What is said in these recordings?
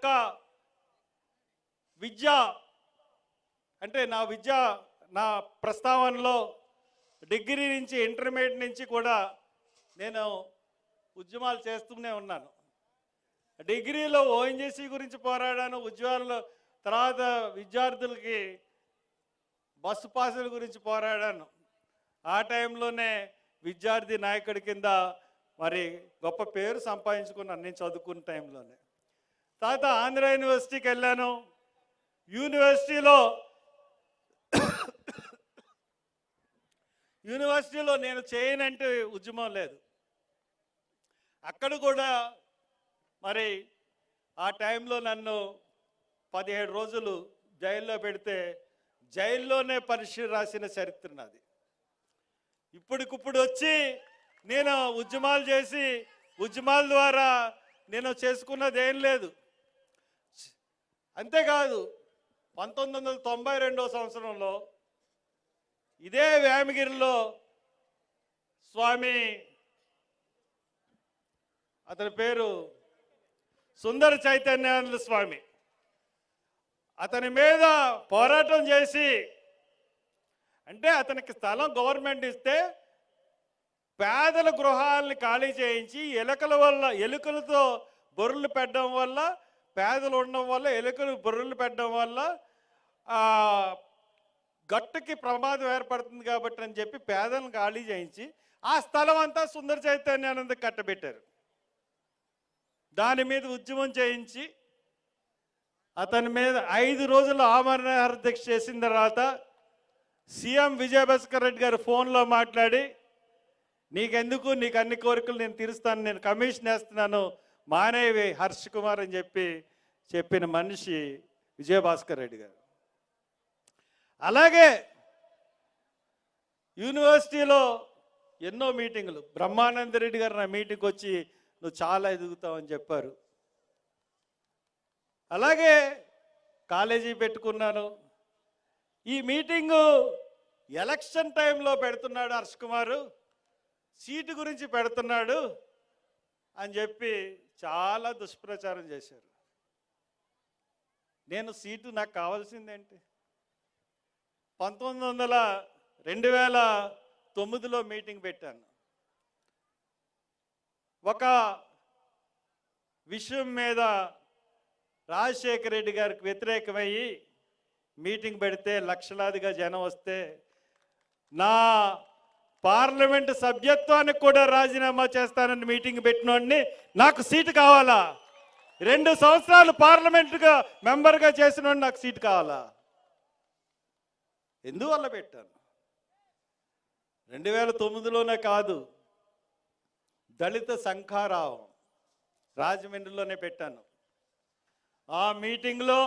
ఒక్క విద్య అంటే నా ప్రస్తావనలో డిగ్రీ నుంచి ఇంటర్మీడియట్ నుంచి కూడా నేను ఉద్యమాలు చేస్తూనే ఉన్నాను. డిగ్రీలో ఓఎన్జీసీ గురించి పోరాడాను, ఉద్యోగాల్లో తర్వాత విద్యార్థులకి బస్సు పాసుల గురించి పోరాడాను. ఆ టైంలోనే విద్యార్థి నాయకుడి కింద మరి గొప్ప పేరు సంపాదించుకున్నాను నేను చదువుకున్న టైంలోనే. తర్వాత ఆంధ్ర యూనివర్సిటీకి వెళ్ళాను. యూనివర్సిటీలో నేను చేయనంటే ఉద్యమం లేదు. అక్కడ కూడా మరి ఆ టైంలో నన్ను 17 రోజులు జైల్లో పెడితే జైల్లోనే పరీక్ష రాసిన చరిత్ర నాది. ఇప్పటికిప్పుడు వచ్చి నేను ఉద్యమాలు చేసి ఉద్యమాల ద్వారా నేను చేసుకున్నది ఏం లేదు. అంతేకాదు 1992 సంవత్సరంలో ఇదే వేమగిరిలో స్వామి, అతని పేరు సుందర చైతన్యానంద స్వామి, అతని మీద పోరాటం చేసి, అంటే అతనికి స్థలం గవర్నమెంట్ ఇస్తే పేదల గృహాలని ఖాళీ చేయించి ఎలుకలతో బొర్రెలు పెట్టడం వల్ల, పేదలు ఉండడం వల్ల ఎలుకలు బొర్రెలు పెట్టడం వల్ల గట్టుకి ప్రమాదం ఏర్పడుతుంది కాబట్టి అని చెప్పి పేదలను ఖాళీ చేయించి ఆ స్థలం అంతా సుందర చైతన్యానంద కట్టబెట్టారు. దాని మీద ఉద్యమం చేయించి అతని మీద 5 రోజులు ఆమరణ దీక్ష చేసిన తర్వాత సీఎం విజయభాస్కర్ రెడ్డి గారు ఫోన్లో మాట్లాడి, నీకెందుకు, నీకు అన్ని కోరికలు నేను తీరుస్తాను, నేను కమిషన్ వేస్తున్నాను, మానేవి హర్ష్ కుమార్ అని చెప్పిన మనిషి విజయభాస్కర్ రెడ్డి గారు. అలాగే యూనివర్సిటీలో ఎన్నో మీటింగులు, బ్రహ్మానంద రెడ్డి గారు నా మీటింగ్కి వచ్చి నువ్వు చాలా ఎదుగుతావని చెప్పారు. అలాగే కాలేజీ పెట్టుకున్నాను. ఈ మీటింగు ఎలక్షన్ టైంలో పెడుతున్నాడు హర్ష్ కుమారు, సీటు గురించి పెడుతున్నాడు అని చెప్పి చాలా దుష్ప్రచారం చేశారు. నేను సీటు నాకు కావాల్సిందేంటి? 2009లో మీటింగ్ పెట్టాను. ఒక విషయం మీద రాజశేఖర రెడ్డి గారికి వ్యతిరేకమయ్యి మీటింగ్ పెడితే లక్షలాదిగా జనం వస్తే నా పార్లమెంటు సభ్యత్వానికి కూడా రాజీనామా చేస్తానని మీటింగ్ పెట్టినోడిని నాకు సీటు కావాలా? 2 సంవత్సరాలు పార్లమెంటుగా మెంబర్గా చేసిన నాకు సీటు కావాలా? ఎందువల్ల పెట్టాను? 2009లోనే కాదు, దళిత శంఖారావం రాజమండ్రిలోనే పెట్టాను. ఆ మీటింగ్లో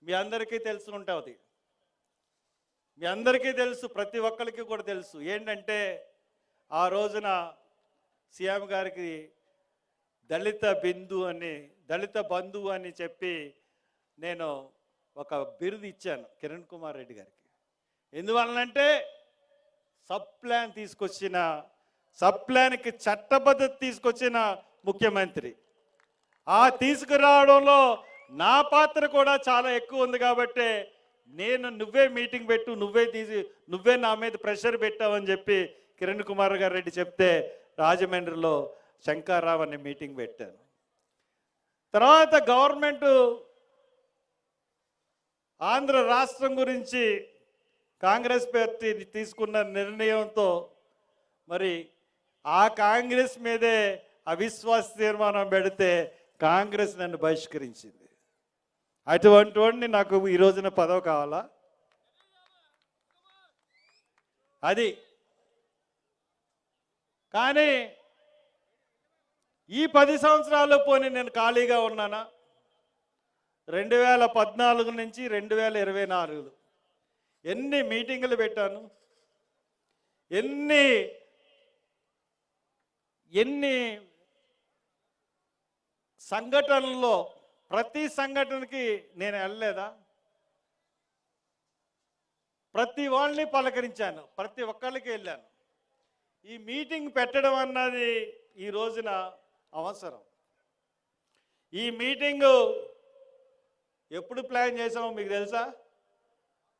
మీ అందరికీ తెలుసు ఉంటుంది, మీ అందరికీ తెలుసు, ప్రతి ఒక్కరికి కూడా తెలుసు ఏంటంటే ఆ రోజున సీఎం గారికి దళిత బంధువు అని చెప్పి నేను ఒక బిరుదు ఇచ్చాను కిరణ్ కుమార్ రెడ్డి గారికి. ఎందువలనంటే సబ్ ప్లాన్కి చట్టబద్ధత తీసుకొచ్చిన ముఖ్యమంత్రి. ఆ తీసుకురావడంలో నా పాత్ర కూడా చాలా ఎక్కువ ఉంది కాబట్టి నేను నువ్వే మీటింగ్ పెట్టు, నువ్వే నా మీద ప్రెషర్ పెట్టావని చెప్పి కిరణ్ కుమార్ గారు రెడ్డి చెప్తే రాజమండ్రిలో శంకర్రావు అనే మీటింగ్ పెట్టాను. తర్వాత గవర్నమెంట్ ఆంధ్ర రాష్ట్రం గురించి కాంగ్రెస్ పార్టీ తీసుకున్న నిర్ణయంతో మరి ఆ కాంగ్రెస్ మీదే అవిశ్వాస తీర్మానం పెడితే కాంగ్రెస్ నన్ను బహిష్కరించింది. అటువంటి వాడిని నాకు ఈ రోజున పదవి కావాలా? అది కానీ ఈ 10 సంవత్సరాలు పోనీ నేను ఖాళీగా ఉన్నానా? 2014 నుంచి 2024 ఎన్ని మీటింగులు పెట్టాను, ఎన్ని సంఘటనల్లో, ప్రతి సంఘటనకి నేను వెళ్ళలేదా? ప్రతి వాళ్ళని పలకరించాను, ప్రతి ఒక్కళ్ళకి వెళ్ళాను. ఈ మీటింగ్ పెట్టడం అన్నది ఈ రోజున అవసరం. ఈ మీటింగు ఎప్పుడు ప్లాన్ చేసామో మీకు తెలుసా?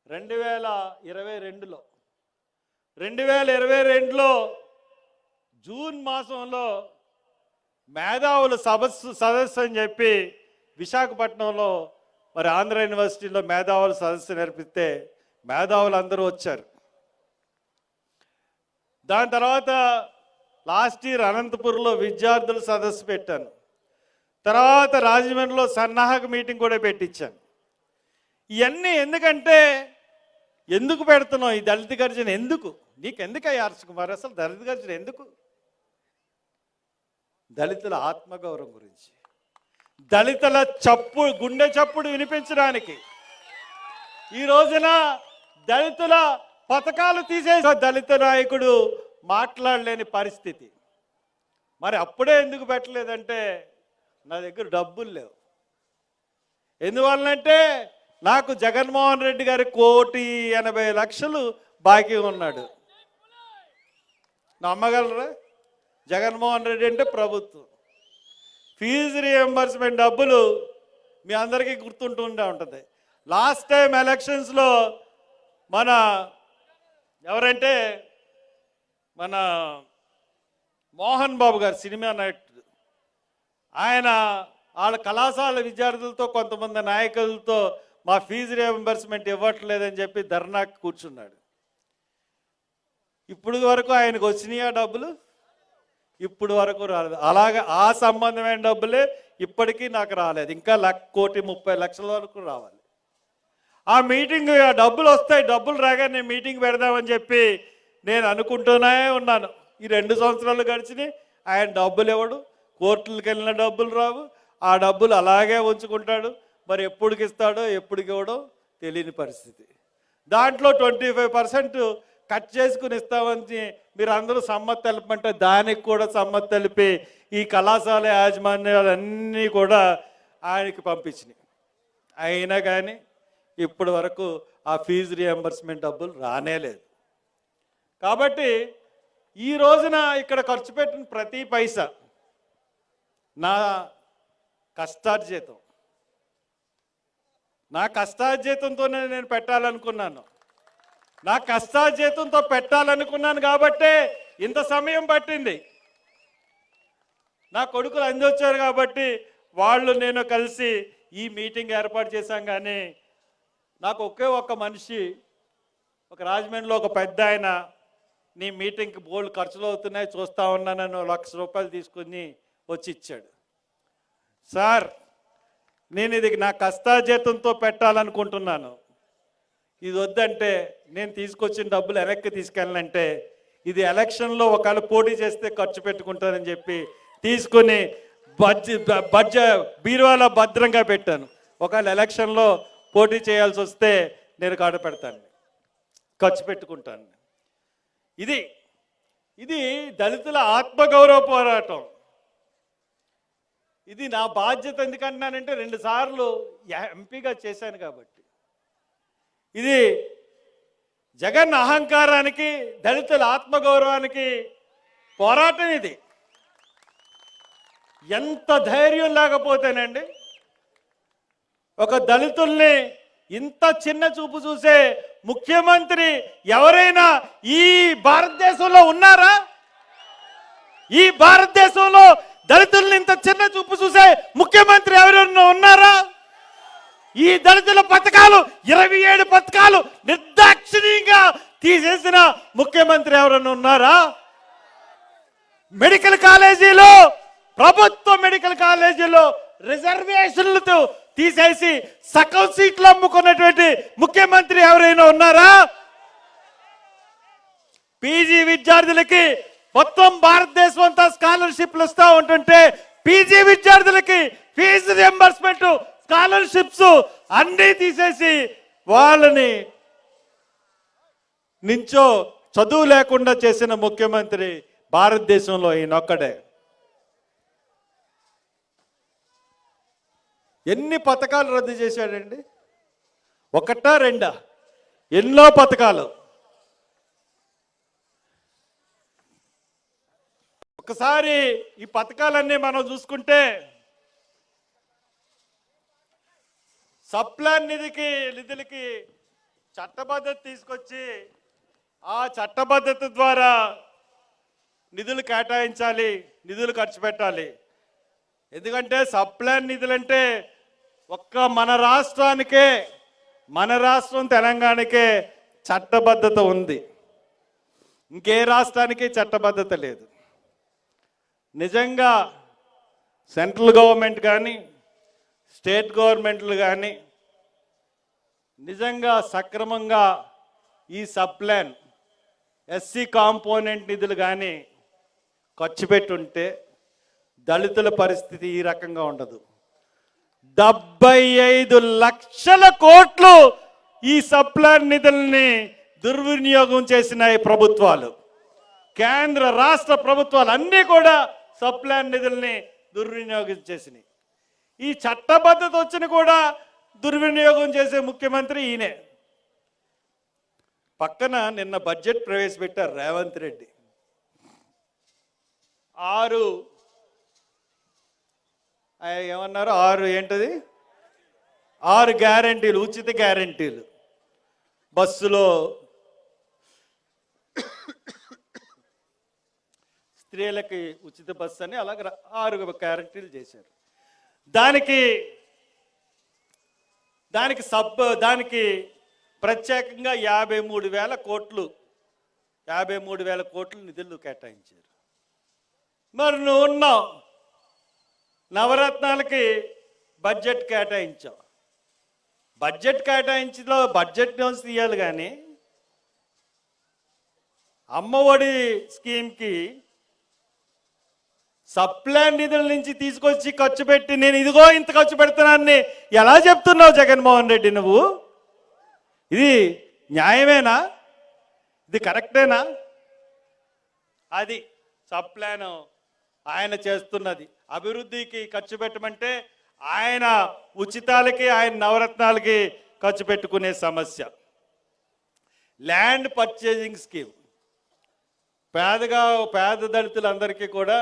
2022లో 2022లో జూన్ మాసంలో మేధావుల సదస్సు అని చెప్పి విశాఖపట్నంలో మరి ఆంధ్ర యూనివర్సిటీలో మేధావుల సదస్సు నేర్పిస్తే మేధావులు అందరూ వచ్చారు. దాని తర్వాత లాస్ట్ ఇయర్ అనంతపురంలో విద్యార్థుల సదస్సు పెట్టాను. తర్వాత రాజమండ్రిలో సన్నాహక మీటింగ్ కూడా పెట్టించాను. ఇవన్నీ ఎందుకంటే ఎందుకు పెడుతున్నావు ఈ దళిత గర్జన? ఎందుకు నీకు ఎందుకయ్యా హర్ష కుమార్ అసలు దళిత గర్జన ఎందుకు? దళితుల ఆత్మగౌరవం గురించి, దళితుల గుండె చప్పుడు వినిపించడానికి. ఈ రోజున దళితుల పథకాలు తీసేసి దళిత నాయకుడు మాట్లాడలేని పరిస్థితి. మరి అప్పుడే ఎందుకు పెట్టలేదంటే నా దగ్గర డబ్బులు లేవు. ఎందువల్లంటే నాకు జగన్మోహన్ రెడ్డి గారి 1,80,00,000 బాకీ ఉన్నాడు. నమ్మగలరా? జగన్మోహన్ రెడ్డి అంటే ప్రభుత్వం. ఫీజు రీఎంబర్స్మెంట్ డబ్బులు మీ అందరికీ గుర్తుంటుండే ఉంటుంది. లాస్ట్ టైం ఎలక్షన్స్లో మన ఎవరంటే మన మోహన్ బాబు గారు సినిమా నటుడు, ఆయన వాళ్ళ కళాశాల విద్యార్థులతో కొంతమంది నాయకులతో మా ఫీజు రీఎంబర్స్మెంట్ ఇవ్వట్లేదని చెప్పి ధర్నాకి కూర్చున్నాడు. ఇప్పుడు వరకు ఆయనకు వచ్చినాయా డబ్బులు? ఇప్పుడు వరకు రాలేదు. అలాగే ఆ సంబంధమైన డబ్బులే ఇప్పటికీ నాకు రాలేదు. ఇంకా 1,30,00,000 వరకు రావాలి. ఆ మీటింగ్ ఆ డబ్బులు వస్తాయి, డబ్బులు రాగా నేను మీటింగ్ పెడదామని చెప్పి నేను అనుకుంటూనే ఉన్నాను. ఈ 2 సంవత్సరాలు గడిచినాయి, ఆయన డబ్బులు ఇవ్వడు, కోర్టులకు వెళ్ళిన డబ్బులు రావు, ఆ డబ్బులు అలాగే ఉంచుకుంటాడు. మరి ఎప్పుడుకి ఇస్తాడో ఎప్పుడుకి ఇవ్వడో తెలియని పరిస్థితి. దాంట్లో 25% కట్ చేసుకుని ఇస్తామని మీరు అందరూ సమ్మతి తెలపమంటే దానికి కూడా సమ్మతి తెలిపి ఈ కళాశాల యాజమాన్యాలన్నీ కూడా ఆయనకి పంపించినాయి. అయినా కానీ ఇప్పటి వరకు ఆ ఫీజు రీఎంబర్స్మెంట్ డబ్బులు రానేలేదు. కాబట్టి ఈ రోజున ఇక్కడ ఖర్చు పెట్టిన ప్రతి పైసా నా కష్టార్జితం, నా కష్టార్జితంతోనే నేను పెట్టాలనుకున్నాను. నా కష్టార్జితంతో పెట్టాలనుకున్నాను కాబట్టే ఇంత సమయం పట్టింది. నా కొడుకులు అందొచ్చారు కాబట్టి వాళ్ళు నేను కలిసి ఈ మీటింగ్ ఏర్పాటు చేశాం. కానీ నాకు ఒక్క మనిషి, ఒక రాజమండ్రిలో ఒక పెద్ద ఆయన, నీ మీటింగ్కి బోల్డ్ ఖర్చులు అవుతున్నాయి చూస్తా ఉన్నానని ₹1,00,000 తీసుకుని వచ్చి ఇచ్చాడు. సార్, నేను ఇది నా కష్టార్జితంతో పెట్టాలనుకుంటున్నాను, ఇది వద్దంటే నేను తీసుకొచ్చిన డబ్బులు వెనక్కి తీసుకెళ్ళనంటే ఇది ఎలక్షన్లో ఒకవేళ పోటీ చేస్తే ఖర్చు పెట్టుకుంటానని చెప్పి తీసుకుని బీరువాలో భద్రంగా పెట్టాను. ఒకవేళ ఎలక్షన్లో పోటీ చేయాల్సి వస్తే నేను కాడ పెడతాను, ఖర్చు పెట్టుకుంటాను. ఇది దళితుల ఆత్మగౌరవ పోరాటం. ఇది నా బాధ్యత. ఎందుకంటున్నానంటే 2 సార్లు ఎంపీగా చేశాను కాబట్టి. ఇది జగన్ అహంకారానికి, దళితుల ఆత్మగౌరవానికి పోరాటం. ఇది ఎంత ధైర్యం లేకపోతేనండి ఒక దళితుల్ని ఇంత చిన్న చూపు చూసే ముఖ్యమంత్రి ఎవరైనా ఈ భారతదేశంలో ఉన్నారా? ఈ భారతదేశంలో దళితుల్ని ఇంత చిన్న చూపు చూసే ముఖ్యమంత్రి ఎవరైనా ఉన్నారా? ఈ దళితుల పథకాలు 27 పథకాలు నిర్దాక్షిణ్యంగా తీసేసిన ముఖ్యమంత్రి ఎవరైనా ఉన్నారా? మెడికల్ కాలేజీలో, ప్రభుత్వ మెడికల్ కాలేజీలో రిజర్వేషన్లతో తీసేసి సగం సీట్లు అమ్ముకున్నటువంటి ముఖ్యమంత్రి ఎవరైనా ఉన్నారా? పీజీ విద్యార్థులకి మొత్తం భారతదేశం అంతా స్కాలర్షిప్లు వస్తూ ఉంటుంటే పీజీ విద్యార్థులకి ఫీజు రియంబర్స్మెంట్, స్కాలర్షిప్స్ అన్నీ తీసేసి వాళ్ళని నించో చదువు లేకుండా చేసిన ముఖ్యమంత్రి భారతదేశంలో ఈయనొక్కడే. ఎన్ని పథకాలు రద్దు చేశాడండి? 1 2 ఎన్నో పథకాలు. ఒకసారి ఈ పథకాలన్నీ మనం చూసుకుంటే సప్లాన్ నిధులకి చట్టబద్ధత తీసుకొచ్చి ఆ చట్టబద్ధత ద్వారా నిధులు కేటాయించాలి, నిధులు ఖర్చు పెట్టాలి. ఎందుకంటే సప్లాన్ నిధులంటే ఒక్క మన రాష్ట్రానికే, మన రాష్ట్రం తెలంగాణకే చట్టబద్ధత ఉంది, ఇంకే రాష్ట్రానికి చట్టబద్ధత లేదు. నిజంగా సెంట్రల్ గవర్నమెంట్ కానీ స్టేట్ గవర్నమెంట్లు కానీ నిజంగా సక్రమంగా ఈ సప్లాన్ ఎస్సీ కాంపోనెంట్ నిధులు కానీ ఖర్చు పెట్టుంటే దళితుల పరిస్థితి ఈ రకంగా ఉండదు. 75 లక్షల కోట్లు ఈ సప్లాన్ నిధుల్ని దుర్వినియోగం చేసినాయి ప్రభుత్వాలు. కేంద్ర రాష్ట్ర ప్రభుత్వాలు అన్నీ కూడా సప్లాన్ నిధుల్ని దుర్వినియోగం చేసినాయి. ఈ చట్టబద్ధత వచ్చిన కూడా దుర్వినియోగం చేసే ముఖ్యమంత్రి ఈయనే. పక్కన నిన్న బడ్జెట్ ప్రవేశపెట్టారు రేవంత్ రెడ్డి. 6 గ్యారెంటీలు, ఉచిత గ్యారెంటీలు. బస్సులో స్త్రీలకి ఉచిత బస్సు అని అలాగే 6 గ్యారెంటీలు చేశారు. దానికి ప్రత్యేకంగా 53,000 కోట్లు నిధులు కేటాయించారు. మరి నువ్వు ఉన్నావు, నవరత్నాలకి బడ్జెట్ కేటాయించావు. బడ్జెట్ నుంచి తీయాలి కానీ అమ్మఒడి స్కీమ్కి సప్లాన్ నిధుల నుంచి తీసుకొచ్చి ఖర్చు పెట్టి నేను ఇదిగో ఇంత ఖర్చు పెడుతున్నానని ఎలా చెప్తున్నావు జగన్మోహన్ రెడ్డి? నువ్వు ఇది న్యాయమేనా? ఇది కరెక్టేనా? అది సప్లాన్ ఆయన చేస్తున్నది. అభివృద్ధికి ఖర్చు పెట్టమంటే ఆయన ఉచితాలకి, ఆయన నవరత్నాలకి ఖర్చు పెట్టుకునే సమస్య. ల్యాండ్ పర్చేజింగ్ స్కీమ్, పేద దళితులందరికీ కూడా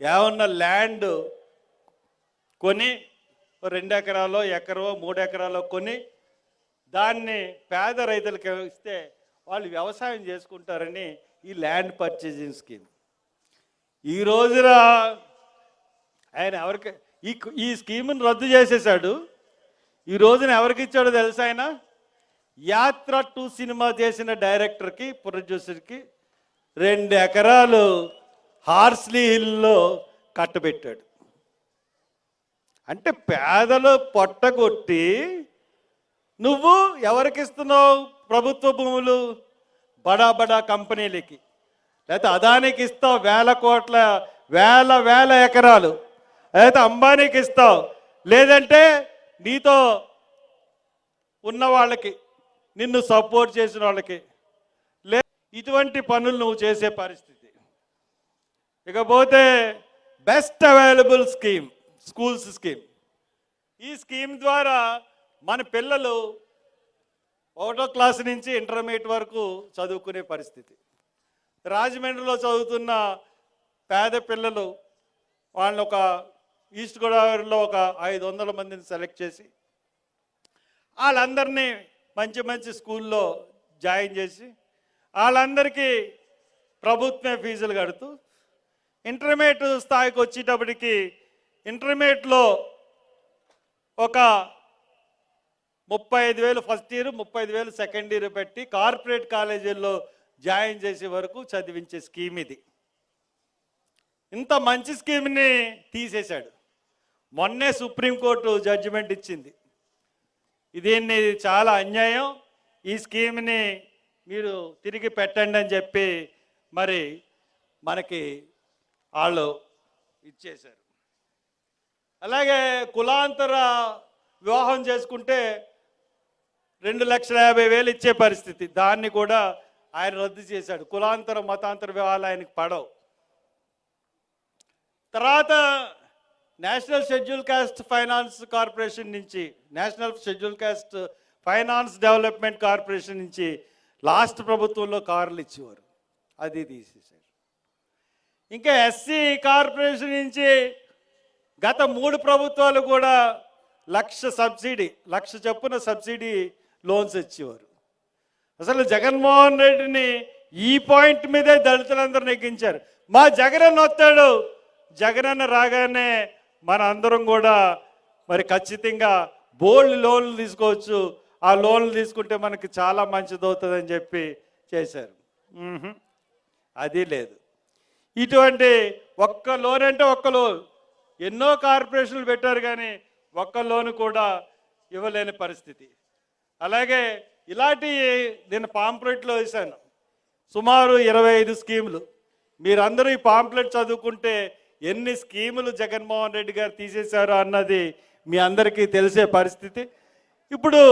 ఏమన్నా ల్యాండ్ కొని 2 ఎకరాలో, ఎకరో, 3 ఎకరాలో కొని దాన్ని పేద రైతులకు ఇస్తే వాళ్ళు వ్యవసాయం చేసుకుంటారని ఈ ల్యాండ్ పర్చేజింగ్ స్కీమ్. ఈ రోజున ఆయన ఎవరికి ఈ స్కీమ్ని రద్దు చేసేసాడు. ఈ రోజున ఎవరికి ఇచ్చాడో తెలుసా? ఆయన యాత్ర 2 సినిమా చేసిన డైరెక్టర్కి, ప్రొడ్యూసర్కి 2 ఎకరాలు హార్స్లీ హిల్లో కట్టబెట్టాడు. అంటే పేదలు పొట్టగొట్టి నువ్వు ఎవరికి ఇస్తున్నావు ప్రభుత్వ భూములు? బడా కంపెనీలకి, లేకపోతే అదానికి ఇస్తావు వేల ఎకరాలు, లేకపోతే అంబానీకి ఇస్తావు, లేదంటే నీతో ఉన్న వాళ్ళకి, నిన్ను సపోర్ట్ చేసిన వాళ్ళకి. ఇటువంటి పనులు నువ్వు చేసే పరిస్థితి. ఇకపోతే best available scheme, schools scheme. ఈ స్కీమ్ ద్వారా మన పిల్లలు 1వ క్లాస్ నుంచి ఇంటర్మీడియట్ వరకు చదువుకునే పరిస్థితి. రాజమండ్రిలో చదువుతున్న పేద పిల్లలు వాళ్ళని ఒక ఈస్ట్ గోదావరిలో ఒక 500 మందిని సెలెక్ట్ చేసి వాళ్ళందరినీ మంచి స్కూల్లో జాయిన్ చేసి వాళ్ళందరికీ ప్రభుత్వమే ఫీజులు కడుతూ ఇంటర్మీడియట్ స్థాయికి వచ్చేటప్పటికి ఇంటర్మీడియట్లో ఒక 35,000 ఫస్ట్ ఇయర్, 35,000 సెకండ్ ఇయర్ పెట్టి కార్పొరేట్ కాలేజీల్లో జాయిన్ చేసే వరకు చదివించే స్కీమ్ ఇది. ఇంత మంచి స్కీమ్ని తీసేశాడు. మొన్నే సుప్రీంకోర్టు జడ్జిమెంట్ ఇచ్చింది. దీన్ని చాలా అన్యాయం, ఈ స్కీమ్ని మీరు తిరిగి పెట్టండి అని చెప్పి మరి మనకి వాళ్ళు ఇచ్చేశారు. అలాగే కులాంతర వివాహం చేసుకుంటే 2,50,000 ఇచ్చే పరిస్థితి, దాన్ని కూడా ఆయన రద్దు చేశాడు. కులాంతర మతాంతర వివాహాలు ఆయనకు పడవు. తర్వాత national schedule caste finance corporation నుంచి, national schedule caste finance development corporation నుంచి లాస్ట్ ప్రభుత్వంలో కార్లు ఇచ్చేవారు, అది తీసేశారు. ఇంకా ఎస్సీ కార్పొరేషన్ నుంచి గత 3 ప్రభుత్వాలు కూడా సబ్సిడీ 1,00,000 చొప్పున సబ్సిడీ లోన్స్ ఇచ్చేవారు. అసలు జగన్మోహన్ రెడ్డిని ఈ పాయింట్ మీదే దళితులందరూ నెగ్గించారు. మా జగనన్న వస్తాడు, జగనన్న రాగానే మన అందరం కూడా మరి ఖచ్చితంగా బోల్డ్ లోన్లు తీసుకోవచ్చు, ఆ లోన్లు తీసుకుంటే మనకి చాలా మంచిది అవుతుందని చెప్పి చేశారు. అది లేదు. ఇటువంటి ఒక్క లోన్ అంటే ఒక్క లోన్, ఎన్నో కార్పొరేషన్లు పెట్టారు కానీ ఒక్క లోన్ కూడా ఇవ్వలేని పరిస్థితి. అలాగే ఇలాంటి నేను పాంప్లెట్లో వేశాను సుమారు 25 స్కీములు. మీరందరూ ఈ పాంప్లెట్ చదువుకుంటే ఎన్ని స్కీములు జగన్మోహన్ రెడ్డి గారు తీసేశారు అన్నది మీ అందరికీ తెలిసే పరిస్థితి. ఇప్పుడు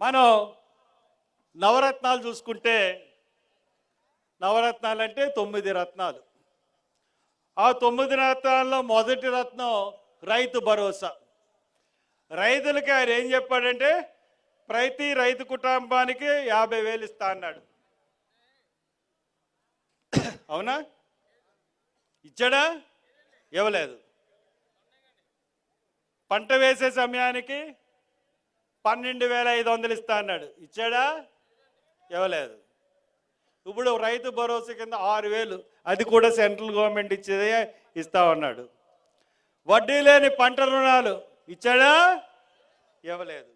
మనం నవరత్నాలు చూసుకుంటే, నవరత్నాలు అంటే 9 రత్నాలు. ఆ 9 రత్నాల్లో మొదటి రత్నం రైతు భరోసా. రైతులకి ఆయన ఏం చెప్పాడంటే ప్రతి రైతు కుటుంబానికి 50,000 ఇస్తా అన్నాడు. అవునా? ఇచ్చాడా? ఇవ్వలేదు. పంట వేసే సమయానికి 12,500 ఇస్తా అన్నాడు. ఇచ్చాడా? ఇవ్వలేదు. ఇప్పుడు రైతు భరోసా కింద 6,000, అది కూడా సెంట్రల్ గవర్నమెంట్ ఇచ్చేదే ఇస్తా ఉన్నాడు. వడ్డీ లేని పంట రుణాలు ఇచ్చాడా? ఇవ్వలేదు.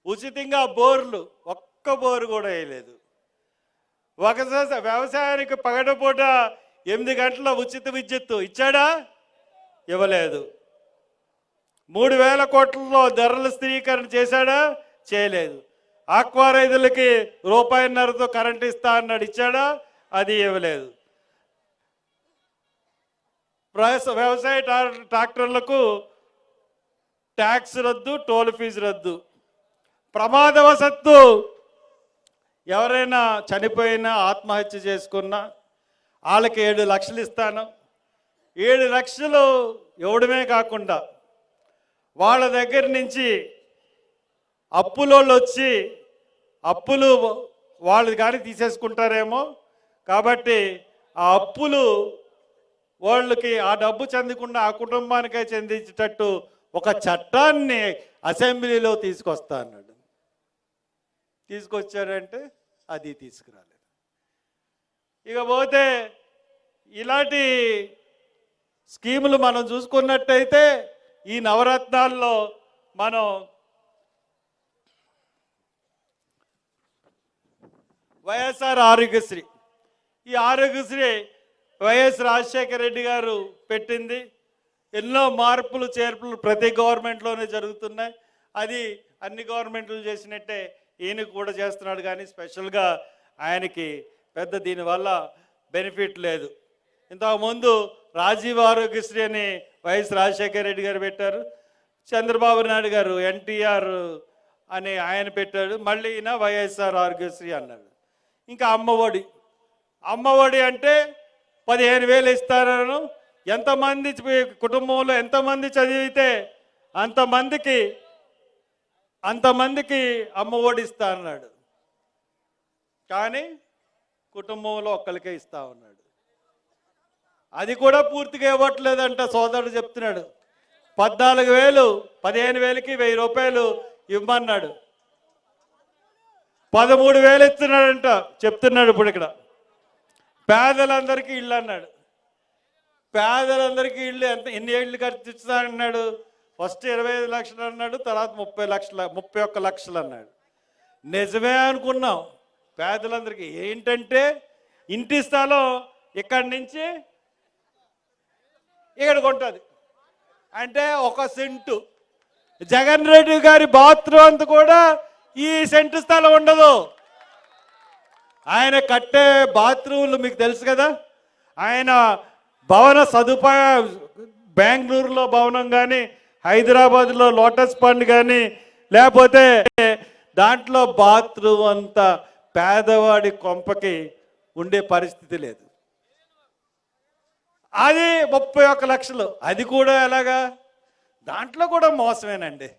ఉచితంగా బోర్లు, ఒక్క బోరు కూడా వేయలేదు. ఒకసారి వ్యవసాయానికి పగటిపూట 8 గంటల ఉచిత విద్యుత్తు ఇచ్చాడా? ఇవ్వలేదు. 3,000 కోట్లలో ధరల స్థిరీకరణ చేశాడా? చేయలేదు. ఆక్వా రైతులకి ₹1.5తో కరెంట్ ఇస్తా అన్నాడు. ఇచ్చాడా? అది ఇవ్వలేదు. వ్యవసాయ ట్రాక్టర్లకు ట్యాక్స్ రద్దు, టోల్ ఫీజు రద్దు. ప్రమాదవశత్తు ఎవరైనా చనిపోయినా ఆత్మహత్య చేసుకున్నా వాళ్ళకి 7 లక్షలు ఇస్తాను. 7 లక్షలు ఇవ్వడమే కాకుండా వాళ్ళ దగ్గర నుంచి అప్పులోళ్ళు వచ్చి అప్పులు వాళ్ళు కానీ తీసేసుకుంటారేమో, కాబట్టి ఆ అప్పులు వాళ్ళకి ఆ డబ్బు చెందకుండా ఆ కుటుంబానికే చెందించేటట్టు ఒక చట్టాన్ని అసెంబ్లీలో తీసుకొస్తా అన్నాడు. తీసుకొచ్చారంటే అది తీసుకురాలేదు. ఇకపోతే ఇలాంటి స్కీములు మనం చూసుకున్నట్టయితే ఈ నవరత్నాల్లో మనం వైఎస్ఆర్ ఆరోగ్యశ్రీ, ఈ ఆరోగ్యశ్రీ వైఎస్ రాజశేఖర రెడ్డి గారు పెట్టింది. ఎన్నో మార్పులు చేర్పులు ప్రతి గవర్నమెంట్లోనే జరుగుతున్నాయి. అది అన్ని గవర్నమెంట్లు చేసినట్టే ఈయన కూడా చేస్తున్నాడు, కానీ స్పెషల్గా ఆయనకి పెద్ద దీనివల్ల బెనిఫిట్ లేదు. ఇంతకుముందు రాజీవ్ ఆరోగ్యశ్రీ అని వైఎస్ రాజశేఖర రెడ్డి గారు పెట్టారు, చంద్రబాబు నాయుడు గారు ఎన్టీఆర్ అని ఆయన పెట్టాడు, మళ్ళీ ఈయన వైఎస్ఆర్ ఆరోగ్యశ్రీ అన్నాడు. ఇంకా అమ్మఒడి అంటే 15,000 ఇస్తారను. ఎంతమంది కుటుంబంలో ఎంతమంది చదివితే అంతమందికి అమ్మఒడి ఇస్తా అన్నాడు, కానీ కుటుంబంలో ఒక్కరికే ఇస్తా ఉన్నాడు. అది కూడా పూర్తిగా ఇవ్వట్లేదంట. సోదరుడు చెప్తున్నాడు 14,000 15,000కి ₹1,000 ఇవ్వమన్నాడు. 13,000 ఇస్తున్నాడంట చెప్తున్నాడు. ఇప్పుడు ఇక్కడ పేదలందరికీ ఇళ్ళు అన్నాడు. పేదలందరికీ ఇళ్ళు ఎన్ని ఏళ్ళు ఖర్చిస్తానన్నాడు? ఫస్ట్ 25 లక్షలు అన్నాడు, తర్వాత 31 లక్షలు అన్నాడు. నిజమే అనుకున్నాం. పేదలందరికీ ఏంటంటే ఇంటి స్థలం ఇక్కడి నుంచి ఇక్కడికి ఉంటుంది అంటే 1 సెంటు. జగన్ రెడ్డి గారి బాత్రూమ్ అంతా కూడా ఈ సెంటు స్థలం ఉండదు. ఆయన కట్టే బాత్రూమ్లు మీకు తెలుసు కదా. ఆయన భవన సదుపాయం బెంగళూరులో భవనం కానీ, హైదరాబాద్లో లోటస్ పండ్ కానీ, లేకపోతే దాంట్లో బాత్రూమ్ అంతా పేదవాడి కొంపకి ఉండే పరిస్థితి లేదు. అది 31 లక్షలు. అది కూడా ఎలాగా? దాంట్లో కూడా మోసమేనండి.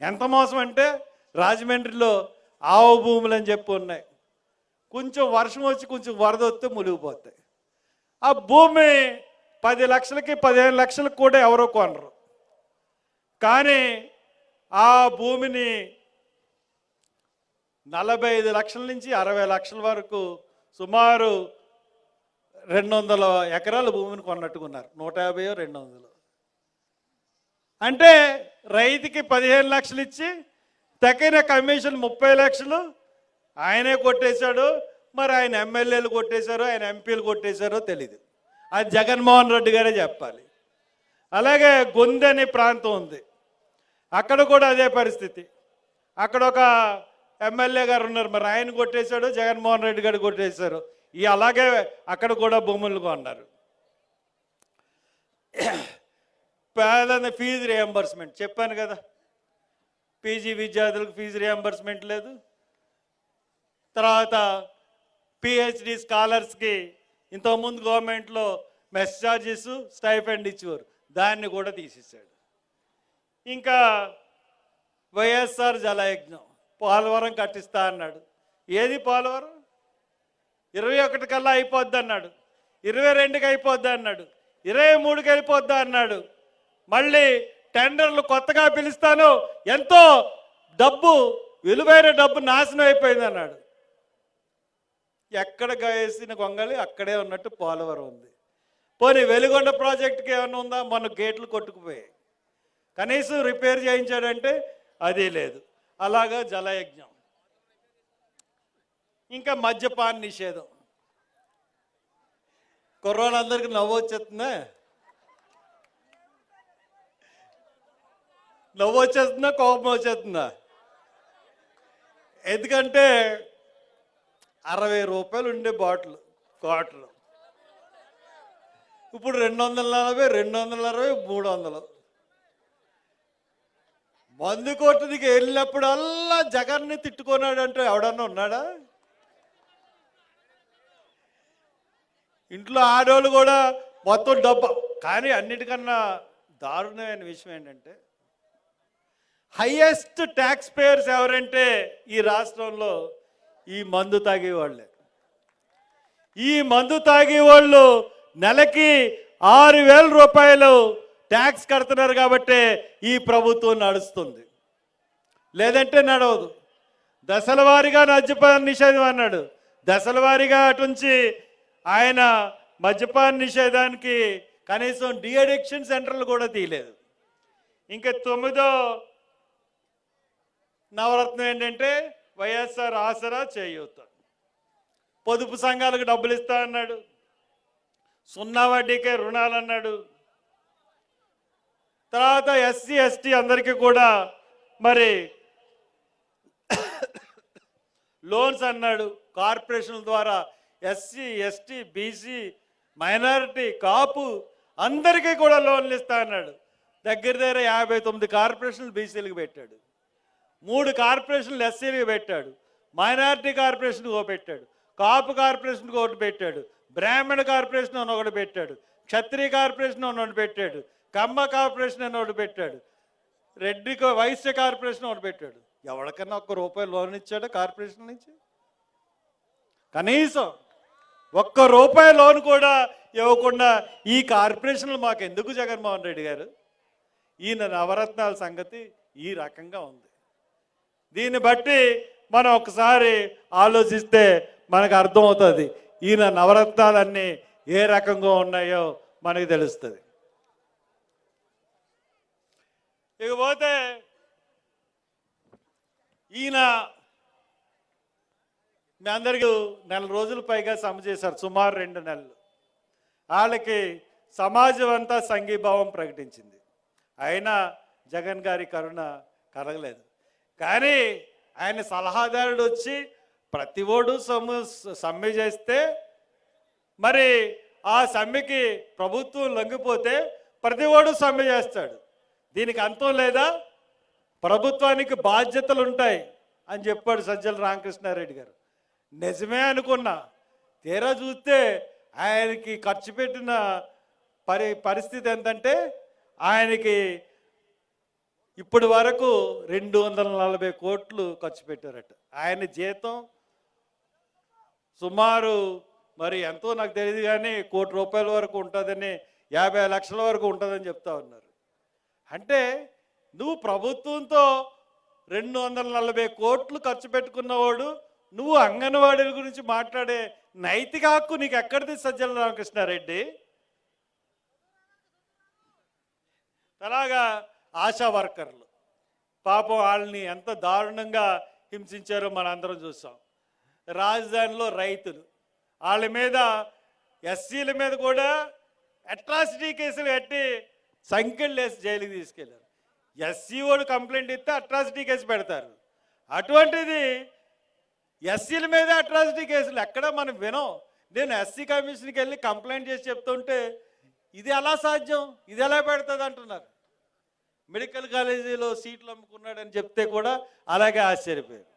ఎంత మోసం అంటే రాజమండ్రిలో ఆవు భూములు అని చెప్పి ఉన్నాయి. కొంచెం వర్షం వచ్చి కొంచెం వరద వస్తే మునిగిపోతాయి. ఆ భూమి 10 లక్షలకి 15 లక్షలకు కూడా ఎవరో కొనరు. కానీ ఆ భూమిని 45 లక్షల నుంచి 60 లక్షల వరకు సుమారు 200 ఎకరాల భూమిని కొన్నట్టుకున్నారు. 150 200. అంటే రైతుకి 15 లక్షలు ఇచ్చి తగిన కమిషన్ 30 లక్షలు ఆయనే కొట్టేశాడు. మరి ఆయన ఎమ్మెల్యేలు కొట్టేశారో ఆయన ఎంపీలు కొట్టేశారో తెలీదు. అది జగన్మోహన్ రెడ్డి గారే చెప్పాలి. అలాగే గొందె అనే ప్రాంతం ఉంది, అక్కడ కూడా అదే పరిస్థితి. అక్కడ ఒక ఎమ్మెల్యే గారు ఉన్నారు, మరి ఆయన కొట్టేశాడు, జగన్మోహన్ రెడ్డి గారు కొట్టేశారు. అలాగే అక్కడ కూడా భూములు కొన్నారు. పేదల ఫీజు రియంబర్స్మెంట్ చెప్పాను కదా, పీజీ విద్యార్థులకు ఫీజు రియంబర్స్మెంట్ లేదు. తర్వాత పిహెచ్డి స్కాలర్స్కి ఇంతకుముందు గవర్నమెంట్లో మెస్ ఛార్జెస్ స్టైఫండ్ ఇచ్చేవారు, దాన్ని కూడా తీసేశాడు. ఇంకా వైఎస్ఆర్ జలయజ్ఞం పోలవరం కట్టిస్తా అన్నాడు. ఏది పోలవరం? 21 కల్లా అయిపోద్ది అన్నాడు, 22కి అయిపోద్ది అన్నాడు, 23కి అయిపోద్దా అన్నాడు. మళ్ళీ టెండర్లు కొత్తగా పిలుస్తాను, ఎంతో డబ్బు విలువైన డబ్బు నాశనం అయిపోయింది అన్నాడు. ఎక్కడ వేసిన గొంగళి అక్కడే ఉన్నట్టు పోలవరం ఉంది. పోనీ వెలుగొండ ప్రాజెక్టుకి ఏమైనా ఉందా? మొన్న గేట్లు కొట్టుకుపోయాయి, కనీసం రిపేర్ చేయించాడంటే అది లేదు. అలాగా జలయజ్ఞం. ఇంకా మద్యపాన నిషేధం. కుర్రోళ్ళందరికీ నవ్వు వచ్చేస్తుందా? నవ్వు వచ్చేస్తుందా కోపం వచ్చేస్తుందా? ఎందుకంటే 60 రూపాయలు ఉండే బాటిల్ క్వార్టర్ ఇప్పుడు 240, 260, 300. మందు కొట్టుదికి వెళ్ళినప్పుడల్లా జగన్ని తిట్టుకున్నాడు అంటే ఎవడన్నా ఉన్నాడా? ఇంట్లో ఆడవాళ్ళు కూడా మొత్తం డబ్బు. కానీ అన్నిటికన్నా దారుణమైన విషయం ఏంటంటే, హైయెస్ట్ ట్యాక్స్ పేయర్స్ ఎవరంటే ఈ రాష్ట్రంలో ఈ మందు తాగేవాళ్ళే. ఈ మందు తాగేవాళ్ళు నెలకి 6,000 రూపాయలు ట్యాక్స్ కడుతున్నారు కాబట్టి ఈ ప్రభుత్వం నడుస్తుంది, లేదంటే నడవదు. దశల వారీగా మద్యపాన నిషేధం అన్నాడు, దశల వారీగా అటుంచి ఆయన మద్యపాన నిషేధానికి కనీసం డీఅడిక్షన్ సెంటర్లు కూడా తీయలేదు. ఇంకా 9వ నవరత్నం ఏంటంటే వైఎస్ఆర్ ఆసరా చేయూత. పొదుపు సంఘాలకు డబ్బులు ఇస్తా అన్నాడు, 0 వడ్డీకే రుణాలు అన్నాడు. తర్వాత ఎస్సీ ఎస్టీ అందరికీ కూడా మరి లోన్స్ అన్నాడు. కార్పొరేషన్ల ద్వారా ఎస్సీ ఎస్టీ బీసీ మైనారిటీ కాపు అందరికీ కూడా లోన్లు ఇస్తా అన్నాడు. దగ్గర 59 కార్పొరేషన్లు బీసీలకు పెట్టాడు, 3 కార్పొరేషన్లు ఎస్సీలకు పెట్టాడు, మైనారిటీ కార్పొరేషన్ ఒకటి పెట్టాడు, కాపు కార్పొరేషన్ ఒకటి పెట్టాడు, బ్రాహ్మణ కార్పొరేషన్ అని ఒకటి పెట్టాడు, క్షత్రియ కార్పొరేషన్ అని ఒకటి పెట్టాడు, కమ్మ కార్పొరేషన్ అని ఒకటి పెట్టాడు, రెడ్డి వైశ్య కార్పొరేషన్ ఒకటి పెట్టాడు. ఎవరికన్నా ₹1 లోన్ ఇచ్చాడా కార్పొరేషన్ నుంచి? కనీసం ₹1 లోన్ కూడా ఇవ్వకుండా ఈ కార్పొరేషన్లు మాకు ఎందుకు జగన్మోహన్ రెడ్డి గారు? ఈయన నవరత్నాల సంగతి ఈ రకంగా ఉంది. దీన్ని బట్టి మనం ఒకసారి ఆలోచిస్తే మనకు అర్థమవుతుంది ఈయన నవరత్నాలన్నీ ఏ రకంగా ఉన్నాయో మనకు తెలుస్తుంది. ఇకపోతే ఈయన మీ అందరికీ 4 రోజుల పైగా సమ్మె చేశారు, సుమారు 2 నెలలు. వాళ్ళకి సమాజం అంతా సంఘీభావం ప్రకటించింది, అయినా జగన్ గారి కరుణ కలగలేదు. కానీ ఆయన సలహాదారుడు వచ్చి ప్రతి ఓడు సమ్మె చేస్తే మరి ఆ సమ్మెకి ప్రభుత్వం లొంగిపోతే ప్రతి ఓడు సమ్మె చేస్తాడు. దీనికి అంతం లేదా? ప్రభుత్వానికి బాధ్యతలు ఉంటాయి అని చెప్పాడు సజ్జల రామకృష్ణారెడ్డి గారు. నిజమే అనుకున్నా, తీరా చూస్తే ఆయనకి ఖర్చు పెట్టిన పరిస్థితి ఎంతంటే ఆయనకి ఇప్పటి వరకు 240 కోట్లు ఖర్చు పెట్టారట. ఆయన జీతం సుమారు మరి ఎంతో నాకు తెలియదు కానీ ₹1 కోటి వరకు ఉంటుందని 50 లక్షల వరకు ఉంటుందని చెప్తా ఉన్నారు. అంటే నువ్వు ప్రభుత్వంతో 240 కోట్లు ఖర్చు పెట్టుకున్నవాడు, నువ్వు అంగన్వాడీల గురించి మాట్లాడే నైతిక హక్కు నీకు ఎక్కడిది సజ్జల రామకృష్ణారెడ్డి? అలాగా ఆశా వర్కర్లు పాపం వాళ్ళని ఎంత దారుణంగా హింసించారో మనందరం చూసాం. రాజధానిలో రైతులు వాళ్ళ మీద ఎస్సీల మీద కూడా అట్రాసిటీ కేసులు కట్టి సంఖ్యలు వేసి జైలుకి తీసుకెళ్లారు. ఎస్సీ వాడు కంప్లైంట్ ఇస్తే అట్రాసిటీ కేసు పెడతారు. అటువంటిది ఎస్సీల మీద అట్రాసిటీ కేసులు ఎక్కడ మనం వినం. నేను ఎస్సీ కమిషన్కి వెళ్ళి కంప్లైంట్ చేసి చెప్తుంటే ఇది ఎలా సాధ్యం, ఇది ఎలా పెడుతుంది అంటున్నారు. మెడికల్ కాలేజీలో సీట్లు అమ్ముకున్నాడని చెప్తే కూడా అలాగే ఆశ్చర్యపోయారు.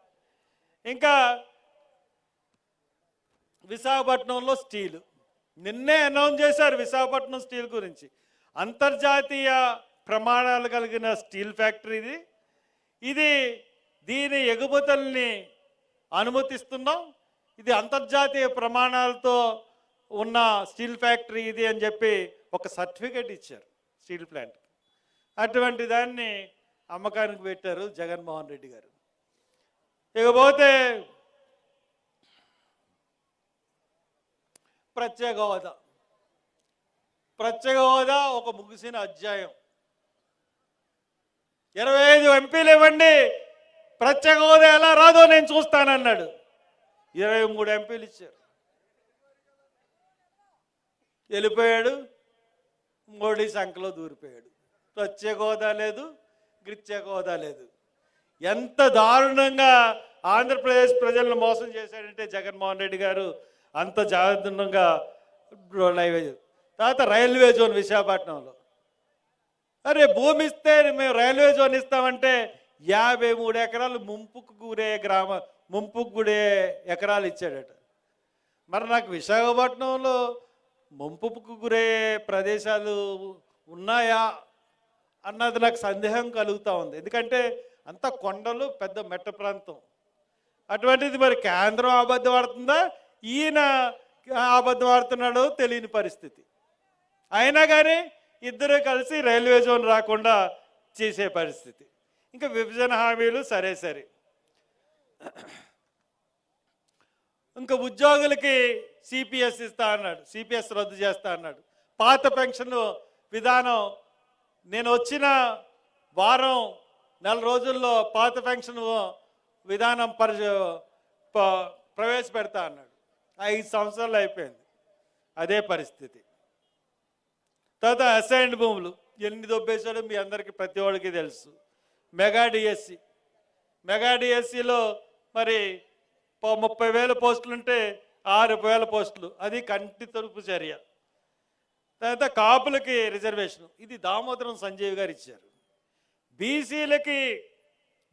ఇంకా విశాఖపట్నంలో స్టీలు నిన్నే అనౌన్స్ చేశారు. విశాఖపట్నం స్టీల్ గురించి అంతర్జాతీయ ప్రమాణాలు కలిగిన స్టీల్ ఫ్యాక్టరీ ఇది. దీని ఎగుమతుల్ని అనుమతిస్తున్నాం. ఇది అంతర్జాతీయ ప్రమాణాలతో ఉన్న స్టీల్ ఫ్యాక్టరీ ఇది అని చెప్పి ఒక సర్టిఫికేట్ ఇచ్చారు స్టీల్ ప్లాంట్. అటువంటి దాన్ని అమ్మకానికి పెట్టారు జగన్మోహన్ రెడ్డి గారు. ఇకపోతే ప్రత్యేక హోదా ఒక ముగిసిన అధ్యాయం. 25 ఎంపీలు ఇవ్వండి, ప్రత్యేక హోదా ఎలా రాదో నేను చూస్తానన్నాడు. 23 ఎంపీలు ఇచ్చారు, వెళ్ళిపోయాడు. మోడీ సంఖ్యలో దూరిపోయాడు. ప్రత్యేక హోదా లేదు, ప్రత్యేక హోదా లేదు. ఎంత దారుణంగా ఆంధ్రప్రదేశ్ ప్రజలను మోసం చేశాడంటే జగన్మోహన్ రెడ్డి గారు అంత దారుణంగా. తర్వాత రైల్వే జోన్ విశాఖపట్నంలో, అరే భూమి ఇస్తే మేము రైల్వే జోన్ ఇస్తామంటే 53 ఎకరాలు ముంపుకు గురే ఎకరాలు ఇచ్చాడట. మరి నాకు విశాఖపట్నంలో ముంపుకు గురే ప్రదేశాలు ఉన్నాయా అన్నది నాకు సందేహం కలుగుతూ ఉంది. ఎందుకంటే అంత కొండలు, పెద్ద మెట్ట ప్రాంతం. అటువంటిది మరి కేంద్రం అబద్ధం ఆడుతుందా, ఈయన అబద్ధం ఆడుతున్నాడో తెలియని పరిస్థితి. అయినా కానీ ఇద్దరు కలిసి రైల్వే జోన్ రాకుండా చేసే పరిస్థితి. ఇంకా విభజన హామీలు సరే. ఇంకా ఉద్యోగులకి సిపిఎస్ ఇస్తా అన్నాడు, సిపిఎస్ రద్దు చేస్తా అన్నాడు. పాత పెన్షన్ విధానం నేను వచ్చిన వారం 4 రోజుల్లో పాత పెన్షన్ విధానం ప్రవేశపెడతా అన్నాడు. 5 సంవత్సరాలు అయిపోయింది, అదే పరిస్థితి. తర్వాత అసైన్డ్ భూములు ఎన్ని దొబ్బేశాడో మీ అందరికీ ప్రతి ఒక్కరికి తెలుసు. మెగా డిఎస్సిలో మరి 30,000 పోస్టులుంటే 6,000 పోస్టులు, అది కంటి తలుపు చర్య. తర్వాత కాపులకి రిజర్వేషన్, ఇది దామోదరం సంజీవ్ గారు ఇచ్చారు.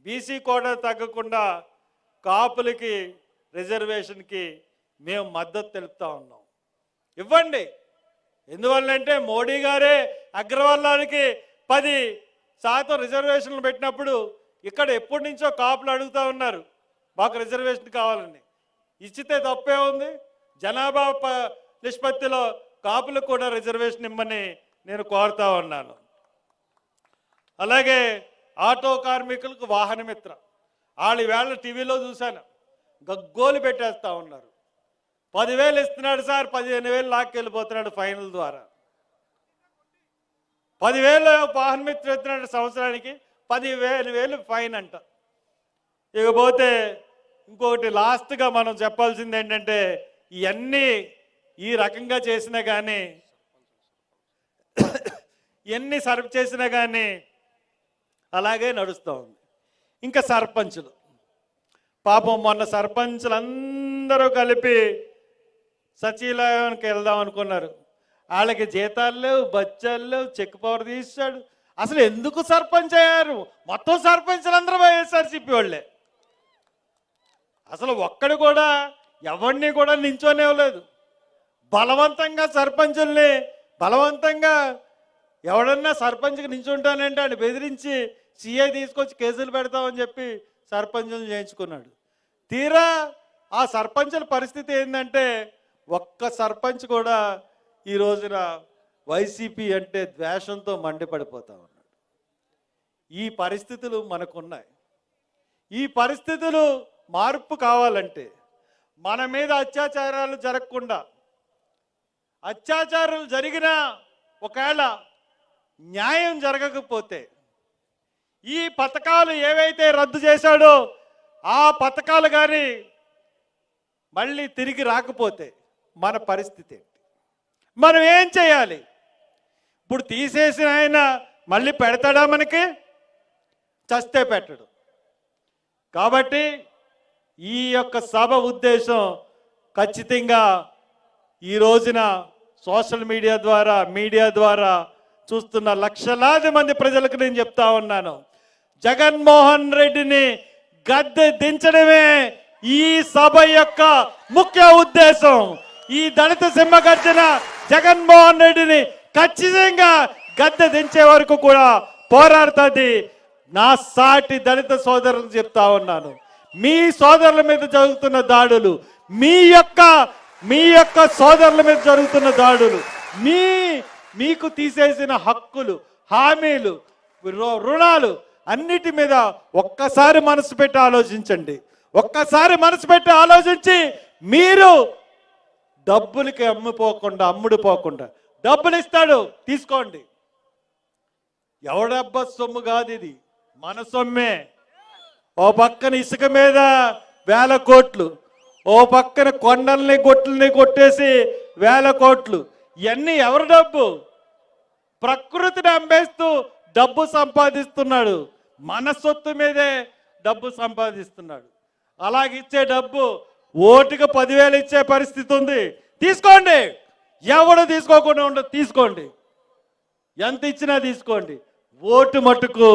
బీసీ కోటా తగ్గకుండా కాపులకి రిజర్వేషన్కి మేము మద్దతు తెలుపుతా ఉన్నాం. ఇవ్వండి. ఎందువల్లంటే మోడీ గారే అగ్రవర్ణానికి 10% రిజర్వేషన్లు పెట్టినప్పుడు ఇక్కడ ఎప్పటి నుంచో కాపులు అడుగుతూ ఉన్నారు మాకు రిజర్వేషన్ కావాలని. ఇచ్చితే తప్పే ఉంది. జనాభా నిష్పత్తిలో కాపులకు కూడా రిజర్వేషన్ ఇమ్మని నేను కోరుతా ఉన్నాను. అలాగే ఆటో కార్మికులకు వాహనమిత్ర, వాళ్ళు వేళ టీవీలో చూశాను, గగ్గోలు పెట్టేస్తూ ఉన్నారు. 10,000 ఇస్తున్నాడు సార్, 15,000 లాక్కెళ్ళిపోతున్నాడు ఫైనల్ ద్వారా. 10,000 వాహనమిత్ర ఇస్తున్నాడు సంవత్సరానికి, 15,000 ఫైన్ అంట. ఇకపోతే ఇంకొకటి లాస్ట్గా మనం చెప్పాల్సింది ఏంటంటే, ఇవన్నీ ఈ రకంగా చేసినా కానీ, ఎన్ని సర్వ్ చేసినా కానీ అలాగే నడుస్తూ ఉంది. ఇంకా సర్పంచులు పాపం మొన్న సర్పంచులందరూ కలిపి సచివాలయానికి వెళ్దాం అనుకున్నారు. వాళ్ళకి జీతాలు లేవు, బచ్చాలు లేవు, చెక్ పవర్ తీసాడు. అసలు ఎందుకు సర్పంచ్ అయ్యారు? మొత్తం సర్పంచులందరూ వైఎస్ఆర్సీపీ వాళ్ళే. అసలు ఒక్కడు కూడా ఎవరిని కూడా నించోనివ్వలేదు. బలవంతంగా సర్పంచుల్ని ఎవడన్నా సర్పంచ్కి నించుంటానంటే ఆయన బెదిరించి సిఐ తీసుకొచ్చి కేసులు పెడతామని చెప్పి సర్పంచులు చేయించుకున్నాడు. తీరా ఆ సర్పంచుల పరిస్థితి ఏంటంటే, ఒక్క సర్పంచ్ కూడా ఈ రోజున వైసీపీ అంటే ద్వేషంతో మండిపడిపోతా ఉన్నాడు. ఈ పరిస్థితులు మనకున్నాయి. ఈ పరిస్థితులు మార్పు కావాలంటే మన మీద అత్యాచారాలు జరగకుండా, అత్యాచారాలు జరిగినా ఒకవేళ న్యాయం జరగకపోతే, ఈ పథకాలు ఏవైతే రద్దు చేశాడో ఆ పథకాలు కానీ మళ్ళీ తిరిగి రాకపోతే మన పరిస్థితి ఏంటి? మనం ఏం చేయాలి? ఇప్పుడు తీసేసిన ఆయన మళ్ళీ పెడతాడా మనకి? చస్తే పెట్టడు. కాబట్టి ఈ యొక్క సభ ఉద్దేశం ఖచ్చితంగా ఈ రోజున సోషల్ మీడియా ద్వారా చూస్తున్న లక్షలాది మంది ప్రజలకు నేను చెప్తా ఉన్నాను, జగన్మోహన్ రెడ్డిని గద్దె దించడమే ఈ సభ యొక్క ముఖ్య ఉద్దేశం. ఈ దళిత సింహగర్జన జగన్మోహన్ రెడ్డిని ఖచ్చితంగా గద్దె దించే వరకు కూడా పోరాడుతుంది. నా సాటి దళిత సోదరులకు చెప్తా ఉన్నాను, మీ సోదరుల మీద జరుగుతున్న దాడులు, మీ యొక్క సోదరుల మీద జరుగుతున్న దాడులు, మీకు తీసేసిన హక్కులు, హామీలు, రుణాలు అన్నిటి మీద ఒక్కసారి మనసు పెట్టి ఆలోచించండి. ఒక్కసారి మనసు పెట్టి ఆలోచించి మీరు డబ్బులకి అమ్ముడుపోకుండా డబ్బులు ఇస్తాడు తీసుకోండి. ఎవడబ్బ సొమ్ము కాదు, ఇది మన సొమ్మే. ఓ పక్కన ఇసుక మీద వేల కోట్లు, ఓ పక్కన కొండల్ని గొట్లని కొట్టేసి వేల కోట్లు. ఇవన్నీ ఎవరి డబ్బు? ప్రకృతిని అమ్మేస్తూ డబ్బు సంపాదిస్తున్నాడు. మన సొత్తు మీదే డబ్బు సంపాదిస్తున్నాడు. అలాగిచ్చే డబ్బు ఓటుకు 10,000 ఇచ్చే పరిస్థితి ఉంది. తీసుకోండి, ఎవడు తీసుకోకుండా ఉండదు, తీసుకోండి. ఎంత ఇచ్చినా తీసుకోండి. ఓటు మట్టుకు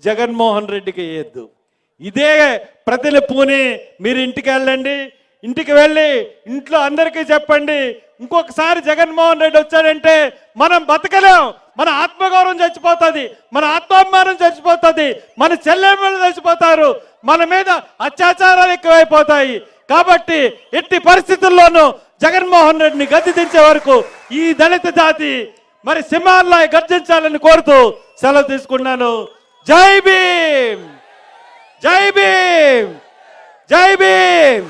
జగన్మోహన్ రెడ్డికి వేయద్దు. ఇదే ప్రతిని పూని మీరు ఇంటికి వెళ్ళండి. ఇంటికి వెళ్ళి ఇంట్లో అందరికీ చెప్పండి, ఇంకొకసారి జగన్మోహన్ రెడ్డి వచ్చాడంటే మనం బతకలేం. మన ఆత్మగౌరవం చచ్చిపోతుంది, మన ఆత్మాభిమానం చచ్చిపోతుంది, మన చెల్లెమ్మలు చచ్చిపోతారు, మన మీద అత్యాచారాలు ఎక్కువైపోతాయి. కాబట్టి ఎట్టి పరిస్థితుల్లోనూ జగన్మోహన్ రెడ్డిని గద్దె దించే వరకు ఈ దళిత జాతి మరి సింహాల్లా గర్జించాలని కోరుతూ సెలవు తీసుకున్నాను. జై భీమ్, జై భీమ్, జై భీమ్.